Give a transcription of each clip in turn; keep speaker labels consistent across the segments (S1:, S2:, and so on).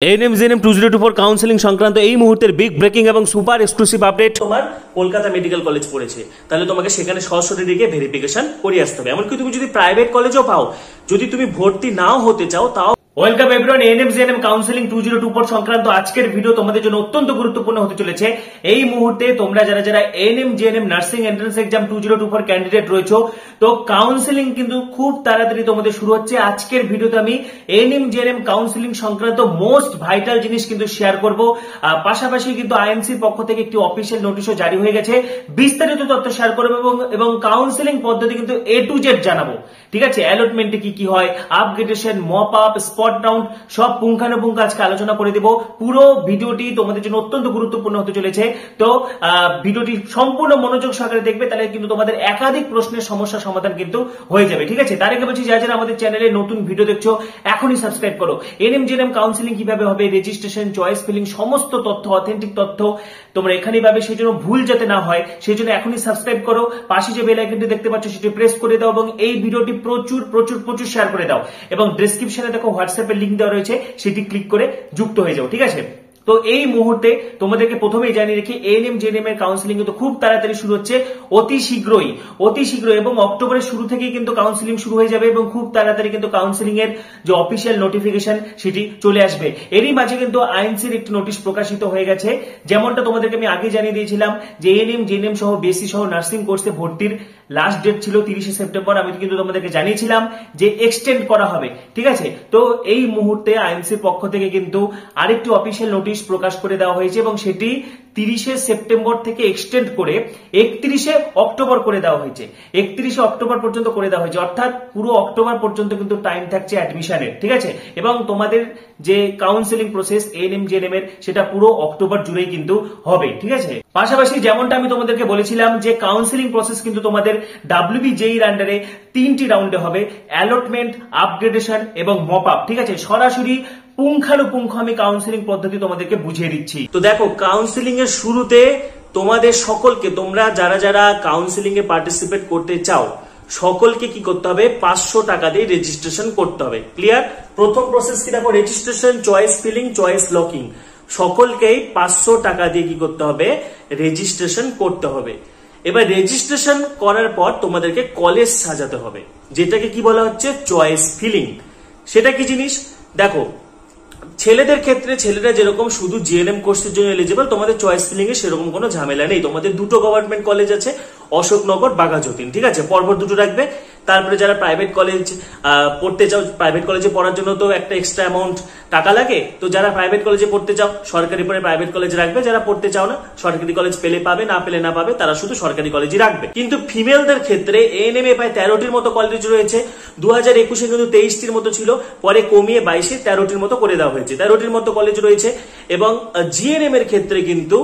S1: ANM GNM 2024 counselling সংক্রান্ত এই মুহূর্তের বিগ ব্রেকিং এবং সুপার এক্সক্লুসিভ আপডেট। তোমার কলকাতা মেডিকেল কলেজ পড়েছে, তাহলে তোমাকে সেখানে সরাসরি দিকে ভেরিফিকেশন করিয়ে আসতে হবে। এমনকি তুমি যদি প্রাইভেট কলেজও পাও, যদি তুমি ভর্তি নাও হতে চাও, তাও welcome everyone. ANM GNM counselling 2024 সংক্রান্ত আজকের ভিডিও তোমাদের জন্য অত্যন্ত গুরুত্বপূর্ণ হতে চলেছে। এই মুহূর্তে তোমরা যারা যারা ANM GNM nursing entrance exam 2024 candidate রয়েছে, তো কাউন্সেলিং কিন্তু খুব তাড়াতাড়ি তোমাদের শুরু হচ্ছে। আজকের ভিডিওতে আমি এএনএম জেএনএম কাউন্সেলিং সংক্রান্ত মোস্ট ভাইটাল জিনিস কিন্তু শেয়ার করব। পাশাপাশি কিন্তু আইএমসির পক্ষ থেকে একটি অফিসিয়াল নোটিশও জারি হয়ে গেছে, বিস্তারিত তথ্য শেয়ার করব এবং কাউন্সেলিং পদ্ধতি কিন্তু A to Z জানাবো। ঠিক আছে, অ্যালটমেন্টে কি কি হয়, upgradation, mop up, spot round, সব পুঙ্খানুপুঙ্খ আজকে আলোচনা করে দেব। পুরো ভিডিওটি তোমাদের জন্য অত্যন্ত গুরুত্বপূর্ণ হতে চলেছে। তো ভিডিওটি সম্পূর্ণ মনোযোগ সহকারে দেখবে, তাহলে কিন্তু তোমাদের একাধিক প্রশ্নের সমস্যা সমাধান কিন্তু হয়ে যাবে। ঠিক আছে, তার আগে বলছি যারা যারা আমাদের চ্যানেলে নতুন ভিডিও দেখছো এখনই সাবস্ক্রাইব করো। এএনএম জেএনএম কাউন্সেলিং কিভাবে হবে, রেজিস্ট্রেশন, চয়েস ফিলিং, সমস্ত তথ্য, অথেন্টিক তথ্য তোমরা এখানেই পাবে। সেই জন্য ভুল যাতে না হয় সেই জন্য এখনই সাবস্ক্রাইব করো। পাশে যে বেল আইকনটি দেখতে পাচ্ছ সেটি প্রেস করে দাও এবং এই ভিডিওটি প্রচুর প্রচুর প্রচুর শেয়ার করে দাও। এবং ডেসক্রিপশনে দেখো হোয়াটসঅ্যাপের লিংক দেওয়া রয়েছে, সেটি ক্লিক করে যুক্ত হয়ে যাও। ঠিক আছে, তো এই মুহূর্তে তোমাদেরকে প্রথমেই জানিয়ে রেখে এএনএম জেএনএম এর কাউন্সেলিং কিন্তু খুব তাড়াতাড়ি শুরু হচ্ছে, অতি শীঘ্রই এবং অক্টোবরের শুরু থেকেই কিন্তু কাউন্সেলিং শুরু হয়ে যাবে এবং খুব তাড়াতাড়ি কিন্তু কাউন্সেলিং এর যে অফিসিয়াল নোটিফিকেশন সেটি চলে আসবে। এরই মাঝে কিন্তু আইএনসির একটি নোটিশ প্রকাশিত হয়ে গেছে, যেমনটা তোমাদেরকে আমি আগে জানিয়ে দিয়েছিলাম যে এএনএম জেএনএম সহ বিএসসি সহ নার্সিং কোর্সে ভর্তির লাস্ট ডেট ছিল 30শে সেপ্টেম্বর। আমি কিন্তু তোমাদেরকে জানিয়েছিলাম যে এক্সটেন্ড করা হবে। ঠিক আছে, তো এই মুহূর্তে আইএনসির পক্ষ থেকে কিন্তু আরেকটি অফিসিয়াল নোটিশ প্রকাশ করে দেওয়া হয়েছে এবং সেটি 30শে সেপ্টেম্বর থেকে এক্সটেন্ড করে 31শে অক্টোবর করে দেওয়া হয়েছে। 31শে অক্টোবর পর্যন্ত করে দেওয়া হয়েছে, অর্থাৎ পুরো অক্টোবর পর্যন্ত কিন্তু টাইম থাকছে অ্যাডমিশনের। ঠিক আছে, এবং তোমাদের যে কাউন্সেলিং প্রসেস এএনএম জেএনএম এর সেটা পুরো অক্টোবর জুড়েই কিন্তু হবে। ঠিক আছে, পাশাপাশি যেমনটা আমি তোমাদেরকে বলেছিলাম যে কাউন্সেলিং প্রসেস কিন্তু তোমাদের WBJEE এর আন্ডারে 3টি রাউন্ডে হবে, অ্যালটমেন্ট, আপগ্রেডেশন এবং মপ আপ। ঠিক আছে, সরাসরি পুঙ্খানুপুঙ্খ আমি কাউন্সেলিং পদ্ধতি তোমাদেরকে বুঝিয়ে দিচ্ছি। তো দেখো, কাউন্সেলিং এর শুরুতে তোমাদের সকলকে, তোমরা যারা যারা কাউন্সেলিং এ পার্টিসিপেট করতে চাও সকলকে কি করতে হবে, 500 টাকা দিয়ে রেজিস্ট্রেশন করতে হবে। ক্লিয়ার? প্রথম প্রসেস কি দেখো, registration, choice filling, choice locking, সকলকেই 500 টাকা দিয়ে কি করতে হবে, রেজিস্ট্রেশন করতে হবে। এবার রেজিস্ট্রেশন করার পর তোমাদেরকে কলেজ সাজাতে হবে, যেটাকে কি বলা হচ্ছে চয়েস ফিলিং। সেটা কি জিনিস দেখো, ছেলেদের ক্ষেত্রে ছেলেরা যেরকম শুধু জিএনএম কোর্সের জন্য এলিজিবল, তোমাদের চয়েস ফিলিং এ সেরকম কোনো ঝামেলা নেই। তোমাদের দুটো গভর্নমেন্ট কলেজ আছে, অশোকনগর, বাঘাযতীন। ঠিক আছে, পরপর দুটো রাখবে। তারপরে যারা প্রাইভেট কলেজ পড়তে চাও, প্রাইভেট কলেজে পড়ার জন্য তো একটা এক্সট্রা অ্যামাউন্ট টাকা লাগে, তো যারা প্রাইভেট কলেজে পড়তে চাও সরকারি পরে প্রাইভেট কলেজ রাখবে, যারা পড়তে চাও না সরকারি কলেজ পেলে পাবে, না পেলে না পাবে, তারা শুধু সরকারি কলেজই রাখবে। কিন্তু ফিমেলদের ক্ষেত্রে এএনএম এ প্রায় 13টির মতো কলেজ রয়েছে। 2021-এ কিন্তু 23টির মতো ছিল, পরে কমিয়ে 22-এ 13টির মতো করে দেওয়া হয়েছে। 13টির মতো কলেজ রয়েছে এবং জিএনএম এর ক্ষেত্রে কিন্তু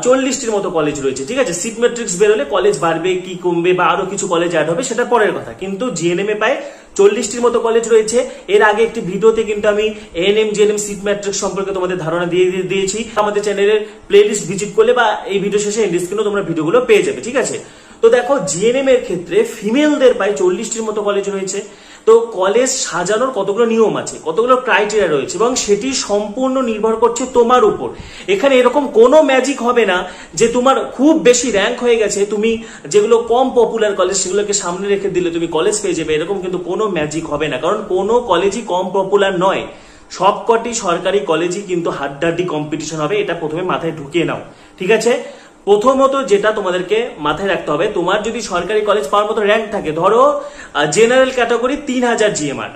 S1: 40টির মতো কলেজ রয়েছে। ঠিক আছে, সিট ম্যাট্রিক্স বেরোলে কলেজ বাড়বে কি কমবে বা আরো কিছু কলেজ অ্যাড হবে সেটা পরের কথা, কিন্তু জিএনএম এ প্রায় 40টির মতো কলেজ রয়েছে। এর আগে একটি ভিডিওতে কিন্তু আমি এএনএম জেএনএম সিট ম্যাট্রিক্স সম্পর্কে তোমাদের ধারণা দিয়ে দিয়েছি। আমাদের চ্যানেলের প্লেলিস্ট ভিজিট করলে বা এই ভিডিও শেষে এন্ড স্ক্রিনে তোমরা ভিডিওগুলো পেয়ে যাবে। ঠিক আছে, তো দেখো জিএনএম এর ক্ষেত্রে ফিমেলদের প্রায় 40টির মতো কলেজ রয়েছে। তো কলেজ সাজানোর কতগুলো নিয়ম আছে, কতগুলো ক্রাইটেরিয়া রয়েছে এবং সেটি সম্পূর্ণ নির্ভর করছে তোমার উপর। এখানে এরকম কোনো ম্যাজিক হবে না যে তোমার খুব বেশি র্যাঙ্ক হয়ে গেছে, তুমি যেগুলো কম পপুলার কলেজ সেগুলোকে সামনে রেখে দিলে তুমি কলেজ পেয়ে যাবে, এরকম কিন্তু কোনো ম্যাজিক হবে না। কারণ কোনো কলেজই কম পপুলার নয়, সবকটি সরকারি কলেজই কিন্তু হাড্ডাহাড্ডি কম্পিটিশন হবে, এটা প্রথমে মাথায় ঢুকিয়ে নাও। ঠিক আছে, প্রথমত যেটা তোমাদেরকে মাথায় রাখতে হবে, তোমার যদি সরকারি কলেজ পাওয়ার মতো র্যাঙ্ক থাকে, ধরো জেনারেল ক্যাটাগরি 3000 জিএমআর,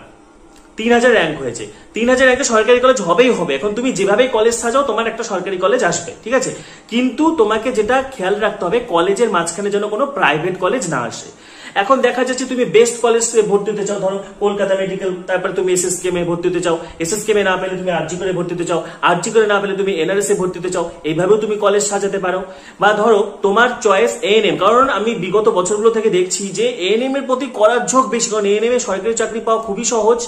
S1: 3000 র্যাঙ্ক হয়েছে, 3000 র্যাঙ্কে সরকারি কলেজ হবেই হবে। এখন তুমি যেভাবেই কলেজ সাজাও তোমার একটা সরকারি কলেজ আসবে। ঠিক আছে, কিন্তু তোমাকে যেটা খেয়াল রাখতে হবে, কলেজের মাঝখানে যেন কোনো প্রাইভেট কলেজ না আসে। এখন দেখা যাচ্ছে তুমি বেস্ট কলেজ ভর্তি হতে চাও, ধরো কলকাতা মেডিকেল, তারপরে তুমি এসএসকেএম এ ভর্তি হতে চাও, এসএসকেএম এ না পেলে তুমি আরজি করে ভর্তি হতে চাও, আরজি করে না পেলে তুমি এনআরএস এ ভর্তি হতে চাও, এইভাবেও তুমি কলেজ সাজাতে পারো। বা ধরো তোমার চয়েস এএনএম, কারণ আমি বিগত বছরগুলো থেকে দেখছি যে এএনএম এর প্রতি করার ঝোঁক বেশি, কারণ এএনএম এ সরকারি চাকরি পাওয়া খুবই সহজ।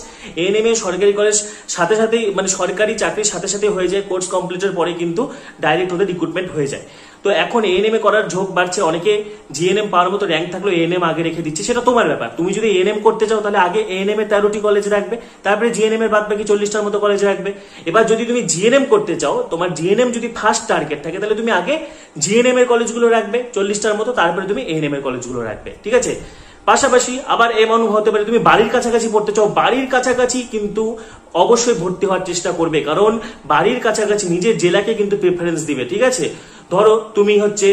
S1: এএনএম এ সরকারি কলেজ সাথে সাথেই, মানে সরকারি চাকরির সাথে সাথে হয়ে যায়, কোর্স কমপ্লিটের পরে কিন্তু ডাইরেক্ট ওদের রিক্রুটমেন্ট হয়ে যায়। তো এখন এএনএম এ করার ঝোঁক বাড়ছে, অনেকে জিএনএম পাওয়ার মতো র্যাঙ্ক থাকলেও এএনএম আগে রেখে দিচ্ছে, সেটা তোমার ব্যাপার। তুমি যদি এএনএম করতে চাও তাহলে আগে এএনএম এর 13টি কলেজ রাখবে, তারপরে জিএনএম এর বাদ বাকি 40টার মতো কলেজ রাখবে। এবার যদি তুমি জিএনএম করতে চাও, তোমার জিএনএম যদি ফার্স্ট টার্গেট থাকে, তাহলে তুমি আগে জিএনএম এর কলেজগুলো রাখবে 40টার মতো, তারপরে তুমি এএনএম এর কলেজগুলো রাখবে, ঠিক আছে। পাশাপাশি আবার এমন হতে পারে তুমি বাড়ির কাছাকাছি পড়তে চাও, বাড়ির কাছাকাছি কিন্তু অবশ্যই ভর্তি হওয়ার চেষ্টা করবে, কারণ বাড়ির কাছাকাছি নিজের জেলাকে কিন্তু প্রেফারেন্স দিবে, ঠিক আছে। ধরো তুমি হচ্ছে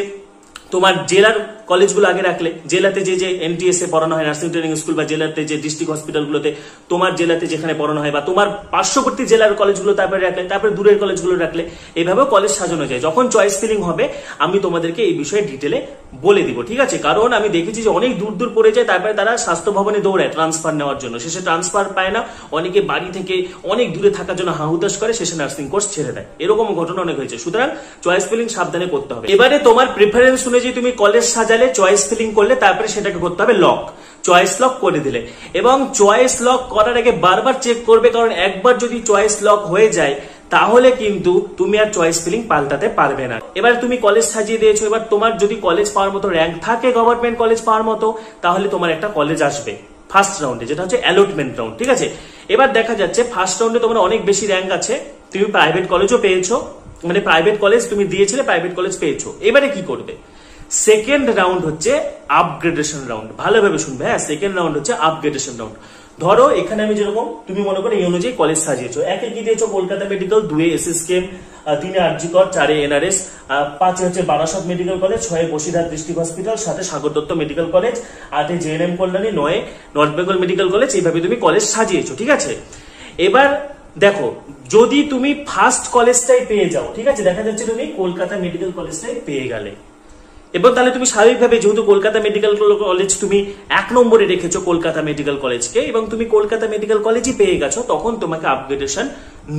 S1: তোমার জেলার কলেজগুলো আগে রাখলে, জেলাতে যে এনটিএসএ পড়ানো হয় নার্সিং ট্রেনিং স্কুল, বা জেলাতে যে ডিস্ট্রিক্ট হসপিটালগুলোতে তোমার জেলাতে যেখানে পড়ানো হয়, বা তোমার পার্শ্ববর্তী জেলার কলেজগুলো তারপরে রাখলে, তারপরে দূরের কলেজগুলো রাখলে, এইভাবেও কলেজ সাজানো যায়। যখন চয়েস ফিলিং হবে আমি তোমাদেরকে এই বিষয়ে ডিটেলে বলে দিব, ঠিক আছে। কারণ আমি দেখেছি যে অনেক দূর দূর পড়ে যায়, তারপরে তারা স্বাস্থ্য ভবনে দৌড়ায় ট্রান্সফার নেওয়ার জন্য, শেষে ট্রান্সফার পায় না, অনেকে বাড়ি থেকে অনেক দূরে থাকার জন্য হাহুতাশ করে, শেষে নার্সিং কোর্স ছেড়ে দেয়, এরকম ঘটনা অনেক হয়েছে। সুতরাং চয়েস ফিলিং সাবধানে করতে হবে। এবারে তোমার প্রেফারেন্স অনুযায়ী তুমি কলেজ সাজালে, চয়েস ফিলিং করলে, তারপরে সেটাকে করতে হবে লক, চয়েস লক করে দিলে। এবং চয়েস লক করার আগে বারবার চেক করবে, কারণ একবার যদি চয়েস লক হয়ে যায় তাহলে কিন্তু তুমি আর চয়েস ফিলিং পাল্টাতে পারবে না। এবার তুমি কলেজ সাজিয়ে দিয়েছো, এবার তোমার যদি কলেজ পাওয়ার মতো র্যাঙ্ক থাকে, গভর্নমেন্ট কলেজ পাওয়ার মতো, তাহলে তোমার একটা কলেজ আসবে ফার্স্ট রাউন্ডে, যেটা হচ্ছে অ্যালটমেন্ট রাউন্ড, ঠিক আছে। এবার দেখা যাচ্ছে ফার্স্ট রাউন্ডে তোমার অনেক বেশি র্যাঙ্ক আছে, তুমি প্রাইভেট কলেজও পেয়েছো, মানে প্রাইভেট কলেজ তুমি দিয়েছিলে, প্রাইভেট কলেজ পেয়েছো। এবারে কি করবে? সেকেন্ড রাউন্ড হচ্ছে আপগ্রেডেশন রাউন্ড, ভালোভাবে শুনবে, হ্যাঁ। সেকেন্ড রাউন্ড হচ্ছে আপগ্রেডেশন রাউন্ড। ধরো এখানে আমি যেরকম, তুমি মনে করো এই অনুযায়ী কলেজ সাজিয়েছো, একে কি দিয়েছো Kolkata medical, 2 SSKM, 3 RG Kar, 4 NRS, 5 হচ্ছে Barasat medical college, 6 Basirhat district hospital, 7 Sagar Dutta medical college, 8 GNM Kalyani, 9 north Bengal medical college. এইভাবে তুমি কলেজ সাজিয়েছো, ঠিক আছে। এবার দেখো যদি তুমি ফার্স্ট কলেজটাই পেয়ে যাও, ঠিক আছে, দেখা যাচ্ছে তুমি কলকাতা মেডিকেল কলেজটাই পেয়ে গেলে, এবং তাহলে তুমি স্বাভাবিকভাবে যেহেতু কলকাতা মেডিকেল কলেজ তুমি 1 নম্বরে রেখেছো কলকাতা মেডিকেল কলেজকে, এবং তুমি কলকাতা মেডিকেল কলেজই পেয়ে গেছো, তখন তোমাকে আপগ্রেডেশন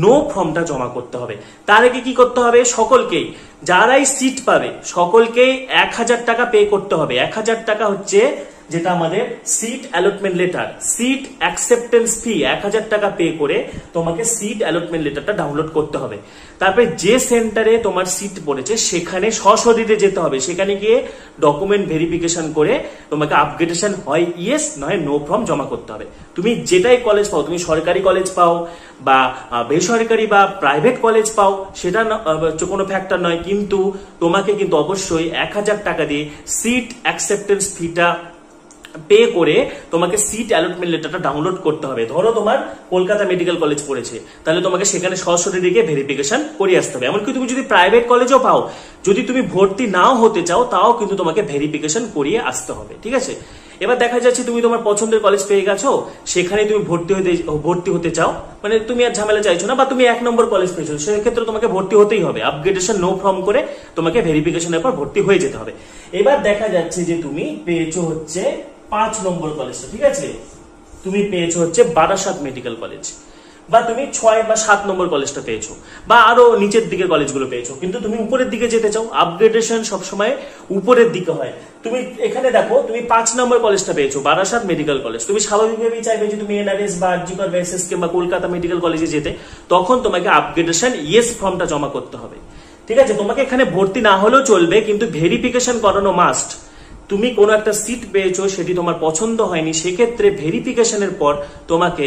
S1: নো ফর্মটা জমা করতে হবে। তার আগে কি করতে হবে? সকলকেই, যারাই সিট পাবে সকলকেই 1000 টাকা পে করতে হবে। 1000 টাকা হচ্ছে যেটা আমাদের seat allotment letter, seat acceptance fee 1000 টাকা পে করে তোমাকে সিট অ্যালটমেন্ট লেটারটা ডাউনলোড করতে হবে। তারপরে যে সেন্টারে তোমার সিট পড়েছে সেখানে সশরীরে যেতে হবে, সেখানে গিয়ে ডকুমেন্ট ভেরিফিকেশন করে তোমাকে আপগ্রেডেশন হয় ইয়েস নয় নো ফর্ম জমা করতে হবে। তুমি যেটাই কলেজ পাও, তুমি সরকারি কলেজ পাও বা বেসরকারি বা প্রাইভেট কলেজ পাও, সেটা কোনো ফ্যাক্টর নয়, কিন্তু তোমাকে কিন্তু অবশ্যই 1000 টাকা দিয়ে সিট অ্যাকসেপ্টেন্স ফিটা পে করে তোমাকে সিট অ্যালটমেন্ট লেটারটা ডাউনলোড করতে হবে। ধরো তোমার কলকাতা মেডিকেল কলেজ পড়েছে, তাহলে তোমাকে সেখানে সরাসরি গিয়ে ভেরিফিকেশন করিয়ে আসতে হবে। এমনকি তুমি যদি প্রাইভেট কলেজও পাও, যদি তুমি ভর্তি নাও হতে চাও, তাও কিন্তু তোমাকে ভেরিফিকেশন করিয়ে আসতে হবে, ঠিক আছে। এবার দেখা যাচ্ছে তুমি তোমার পছন্দের কলেজ পেয়ে গেছো, সেখানে তুমি ভর্তি হতে চাও, মানে তুমি আর ঝামেলা চাইছো না, বা তুমি 1 নম্বর কলেজ পেয়েছো, সেক্ষেত্রে তোমাকে ভর্তি হতেই হবে, আপগ্রেডেশন নো ফর্ম করে তোমাকে ভেরিফিকেশনের পর ভর্তি হয়ে যেতে হবে। এবার দেখা যাচ্ছে যে তুমি পেয়েছো হচ্ছে 5 নম্বর কলেজটা, ঠিক আছে, তুমি পেয়েছো হচ্ছে বারাসত মেডিকেল কলেজ, বা তুমি 6 বা 7 নম্বর কলেজটা পেয়েছো, বা আরো নিচের দিকে কলেজগুলো পেয়েছো, কিন্তু তুমি উপরের দিকে যেতে চাও। আপগ্রেডেশন সবসময় উপরের দিকে হয়। তুমি এখানে দেখো তুমি 5 নম্বর কলেজটা পেয়েছো, বারাসত মেডিকেল কলেজ, তুমি স্বাভাবিকভাবেই চাইবে যে তুমি এনআরএস বা আরজিকর বা এসএসকে বা কলকাতা মেডিকেল কলেজে যেতে, তখন তোমাকে আপগ্রেডেশন ইয়েস ফর্মটা জমা করতে হবে, ঠিক আছে। তোমাকে এখানে ভর্তি না হলেও চলবে, কিন্তু ভেরিফিকেশন করানো মাস্ট। তুমি কোনো একটা সিট পেয়েছো, সেটি তোমার পছন্দ হয়নি, সেক্ষেত্রে ভেরিফিকেশনের পর তোমাকে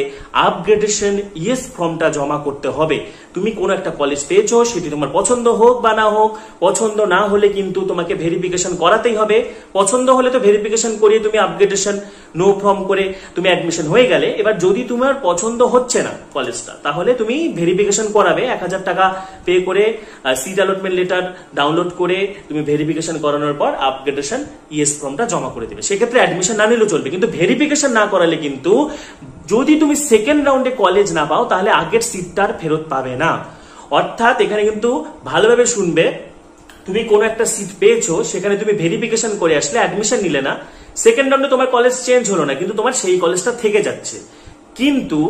S1: আপগ্রেডেশন ইয়েস ফর্মটা জমা করতে হবে। তুমি কোনো একটা কলেজ পেয়েছো, সেটি তোমার পছন্দ হোক বা না হোক, পছন্দ না হলে কিন্তু তোমাকে ভেরিফিকেশন করাতেই হবে। পছন্দ হলে তো ভেরিফিকেশন করিয়ে তুমি আপগ্রেডেশন নো ফর্ম করে তুমি অ্যাডমিশন হয়ে গেলে। এবার যদি তোমার পছন্দ হচ্ছে না কলেজটা, তাহলে তুমি ভেরিফিকেশন করাবে, 1000 টাকা পে করে সিট অ্যালটমেন্ট লেটার ডাউনলোড করে তুমি ভেরিফিকেশন করানোর পর আপগ্রেডেশন ইয়েস ফর্মটা জমা করে দেবে। সেক্ষেত্রে অ্যাডমিশন না নিলেও চলবে, কিন্তু ভেরিফিকেশন না করালে কিন্তু যদি তুমি সেকেন্ড রাউন্ডে কলেজ না পাও, তাহলে আগের সিটটা আর ফেরত পাবে না। অর্থাৎ এখানে কিন্তু ভালোভাবে শুনবে, তুমি কোনো একটা সিট পেয়েছো, সেখানে তুমি ভেরিফিকেশন করে আসলে, অ্যাডমিশন নিলে না, সেকেন্ড রাউন্ডে তোমার কলেজ চেঞ্জ হলো না, কিন্তু তোমার সেই কলেজটা থেকে যাচ্ছে। কিন্তু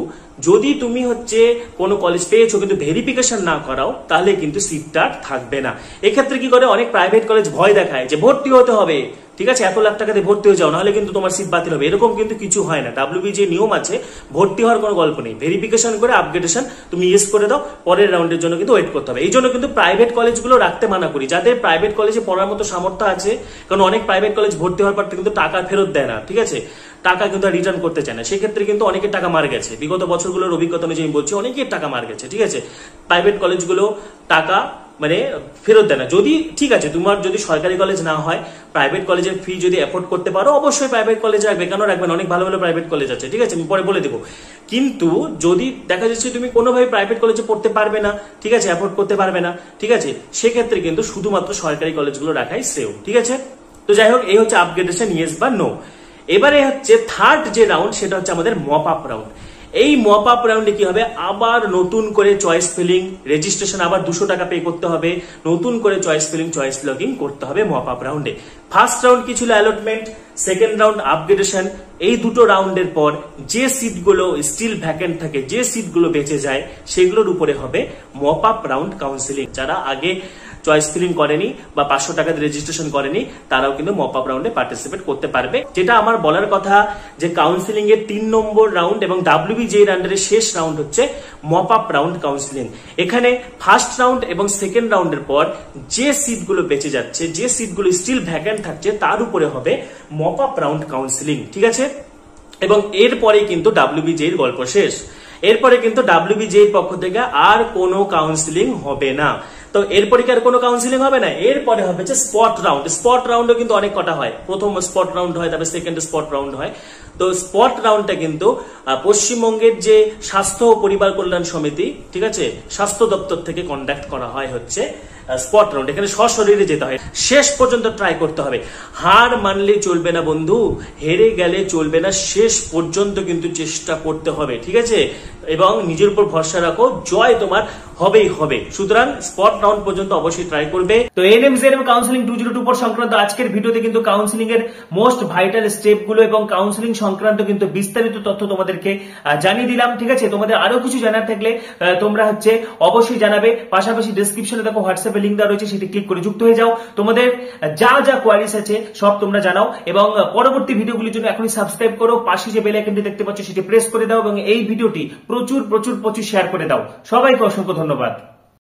S1: যদি তুমি হচ্ছে কোনো কলেজ পেয়েছো কিন্তু ভেরিফিকেশন না করাও, তাহলে কিন্তু সিটটা থাকবে না। এক্ষেত্রে কি করে, অনেক প্রাইভেট কলেজ ভয় দেখায় যে ভর্তি হতে হবে, ঠিক আছে, এত লাখ টাকা দিয়ে ভর্তি হয়ে যাও, নাহলে কিন্তু তোমার সিট বাতিল হবে, এরকম কিন্তু কিছু হয় না। ডাব্লিউবি যে নিয়ম আছে, ভর্তি হওয়ার কোনো গল্প নেই, ভেরিফিকেশন করে আপগ্রেডেশন তুমি ইয়েস করে দাও, পরের রাউন্ডের জন্য কিন্তু ওয়েট করতে হবে। এই জন্য কিন্তু প্রাইভেট কলেজগুলো রাখতে মানা করি, যাদের প্রাইভেট কলেজে পড়ার মতো সামর্থ্য আছে, কারণ অনেক প্রাইভেট কলেজ ভর্তি হওয়ার পর কিন্তু টাকা ফেরত দেয় না, ঠিক আছে, টাকা কিন্তু রিটার্ন করতে চায় না, সেক্ষেত্রে কিন্তু অনেকের টাকা মার গেছে, বিগত বছরগুলোর অভিজ্ঞতা অনুযায়ী বলছি, অনেকের টাকা মার গেছে, ঠিক আছে। প্রাইভেট কলেজগুলো টাকা মানে ফেরত দেয় না। যদি ঠিক আছে, তোমার যদি সরকারি কলেজ না হয়, প্রাইভেট কলেজের ফি যদি অ্যাফোর্ড করতে পারো, অবশ্যই প্রাইভেট কলেজ রাখবে, কেন রাখবেন, অনেক ভালো ভালো প্রাইভেট কলেজ আছে, ঠিক আছে, আমি পরে বলে দেবো। কিন্তু যদি দেখা যাচ্ছে তুমি কোনোভাবে প্রাইভেট কলেজে পড়তে পারবে না, ঠিক আছে, অ্যাফোর্ড করতে পারবে না, ঠিক আছে, সেক্ষেত্রে কিন্তু শুধুমাত্র সরকারি কলেজগুলো রাখাই শ্রেয়, ঠিক আছে। তো যাই হোক, এই হচ্ছে আপগ্রেডেশন ইয়েস বা নো। এবারে হচ্ছে থার্ড যে রাউন্ড, সেটা হচ্ছে আমাদের মপ আপ রাউন্ড। এই মপ আপ রাউন্ডে কি হবে, আবার নতুন করে চয়েস ফিলিং রেজিস্ট্রেশন, আবার 200 টাকা পে করতে হবে, নতুন করে চয়েস ফিলিং চয়েস লগইন করতে হবে মপ আপ রাউন্ডে। ফার্স্ট রাউন্ড কি ছিল, অ্যালটমেন্ট, সেকেন্ড রাউন্ড আপগ্রেডেশন। এই দুটো রাউন্ডের পর যে সিটগুলো স্টিল ভ্যাকেন্ট থাকে, যে সিটগুলো বেঁচে যায়, সেগুলোর উপরে হবে মপ আপ রাউন্ড কাউন্সিলিং। যারা আগে চয়েস ফিলিং করেনি বা 500 টাকা দিয়ে রেজিস্ট্রেশন করেনি, তারাও কিন্তু মপ আপ রাউন্ডে পার্টিসিপেট করতে পারবে। যেটা আমার বলার কথা, যে কাউন্সিলিং এর 3 নম্বর রাউন্ড এবং ডাব্লিউবিজে এর আন্ডারে শেষ রাউন্ড হচ্ছে মপ আপ রাউন্ড কাউন্সিলিং। এখানে ফার্স্ট রাউন্ড এবং সেকেন্ড রাউন্ডের পর যে সিটগুলো বেঁচে যাচ্ছে, যে সিটগুলো স্টিল ভ্যাকেন্ট থাকছে, তার উপরে হবে মপ আপ রাউন্ড কাউন্সিলিং, ঠিক আছে। এবং এরপরে কিন্তু ডাব্লিউবিজে এর গল্প শেষ। এরপরে কিন্তু ডাব্লিউবিজে এর পক্ষ থেকে আর কোনো কাউন্সিলিং হবে না। তো এরপরে কি আর কোনো কাউন্সিলিং হবে না, এরপরে হবে যে স্পট রাউন্ড। স্পট রাউন্ডও কিন্তু অনেক কটা হয়, প্রথম স্পট রাউন্ড হয়, তারপরে সেকেন্ড স্পট রাউন্ড হয়। তো স্পট রাউন্ডটা কিন্তু পশ্চিমবঙ্গের যে স্বাস্থ্য ও পরিবার কল্যাণ সমিতি, ঠিক আছে, স্বাস্থ্য দপ্তর থেকে কন্ডাক্ট করা হয় হচ্ছে স্পট রাউন্ড। এখানে সশরীরে যেতে হয়, শেষ পর্যন্ত ট্রাই করতে হবে, হার মানলে চলবে না বন্ধু, হেরে গেলে চলবে না, শেষ পর্যন্ত কিন্তু চেষ্টা করতে হবে, ঠিক আছে, এবং নিজের উপর ভরসা রাখো, জয় তোমার হবেই হবে। সুতরাং স্পট রাউন্ড পর্যন্ত অবশ্যই ট্রাই করবে। তো এনএমজেএম কাউন্সিলিং 2024 সংক্রান্ত আজকের ভিডিওতে কিন্তু কাউন্সিলিং এর মোস্ট ভাইটাল স্টেপ গুলো এবং কাউন্সিলিং সংক্রান্ত কিন্তু বিস্তারিত তথ্য তোমাদেরকে জানিয়ে দিলাম, ঠিক আছে। তোমাদের আরো কিছু জানার থাকলে তোমরা হচ্ছে অবশ্যই জানাবে। পাশাপাশি ডেসক্রিপশনে দেখো হোয়াটসঅ্যাপে লিংক দেওয়া রয়েছে, সেটি ক্লিক করে যুক্ত হয়ে যাও। তোমাদের যা যা কোয়ারিজ আছে সব তোমরা জানাও, এবং পরবর্তী ভিডিওগুলির জন্য এখনই সাবস্ক্রাইব করো, পাশে যে বেল আইকনটি দেখতে পাচ্ছ সেটি প্রেস করে দাও, এবং এই ভিডিওটি প্রচুর প্রচুর প্রচুর শেয়ার করে দাও। সবাইকে অসংখ্য ধন্যবাদ।